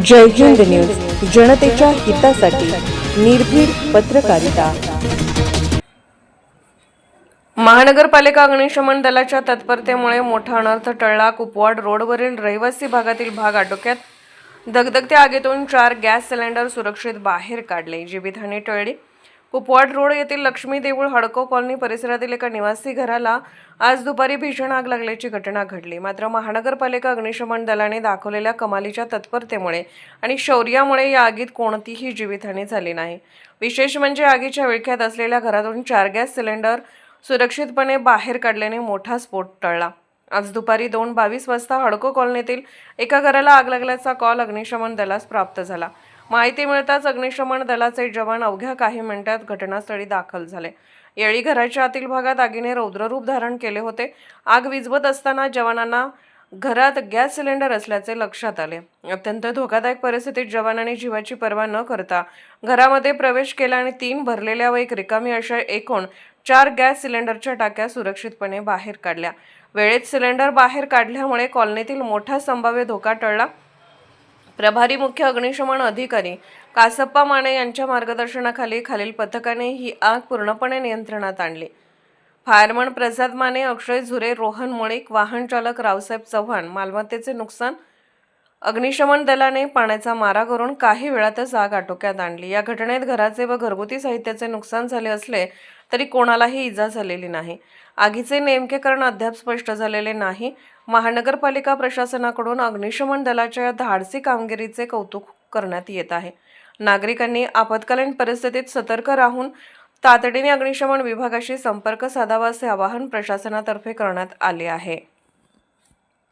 जय Hind news, जनतेच्या हितासाठी निर्भीड पत्रकारिता। महानगरपालिका अग्निशमन दलाच्या तत्परतेमुळे मोठा अनर्थ टळला। कुपवाड रोडवरील रहिवासी भागातील भाग आटोक्यात, धगधगत्या आगीतून 4 गॅस सिलेंडर सुरक्षित बाहेर काढले, जीवितहानी टळली। कुपवाड रोड येथील लक्ष्मी देऊळ हडको कॉलनी परिसरातील एका निवासी घराला आज दुपारी भीषण आग लागल्याची घटना घडली। मात्र महानगरपालिका अग्निशमन दलाने दाखवलेल्या कमालीच्या तत्परतेमुळे आणि शौर्यामुळे या आगीत कोणतीही जीवितहानी झाली नाही। विशेष म्हणजे आगीच्या विळख्यात असलेल्या घरातून 4 गॅस सिलेंडर सुरक्षितपणे बाहेर काढल्याने मोठा स्फोट टळला। आज दुपारी 2:22 वाजता हडको कॉलनीतील एका घराला आग लागल्याचा कॉल अग्निशमन दलास प्राप्त झाला। माहिती मिळताच अग्निशमन दलाचे जवान अवघ्या काही मिनिटात घटनास्थळी दाखल झाले। यावेळी घराच्या आतील भागात आगीने रौद्ररूप धारण केले होते। आग विझवत असताना जवानांना घरात गॅस सिलेंडर असल्याचे लक्षात आले। अत्यंत धोकादायक परिस्थितीत जवानांनी जीवाची पर्वा न करता घरामध्ये प्रवेश केला आणि 3 भरलेल्या व 1 रिकामी अशा एकूण 4 गॅस सिलेंडरच्या टाक्या सुरक्षितपणे बाहेर काढल्या। वेळेत सिलेंडर बाहेर काढल्यामुळे कॉलनीतील मोठा संभाव्य धोका टळला। प्रभारी मुख्य अग्निशमन अधिकारी कासप्पा माने यांच्या मार्गदर्शनाखाली खालील पथकाने ही आग पूर्णपणे नियंत्रणात आणली। फायरमन प्रसाद माने, अक्षय झुरे, रोहन मुळीक, वाहन चालक रावसाहेब चव्हाण। मालमत्तेचे नुकसान, अग्निशमन दलाने पाण्याचा मारा करून काही वेळातच आग आटोक्यात आणली। या घटनेत घराचे व घरगुती साहित्याचे नुकसान झाले असले तरी कोणालाही इजा झालेली नाही। आगीचे नेमके कारण अद्याप स्पष्ट झालेले नाही। महानगरपालिका प्रशासनाकडून अग्निशमन दलाच्या धाडसी कामगिरीचे कौतुक करण्यात येत आहे। नागरिकांनी आपत्कालीन परिस्थितीत सतर्क राहून तातडीने अग्निशमन विभागाशी संपर्क साधावा असे आवाहन प्रशासनातर्फे करण्यात आले आहे।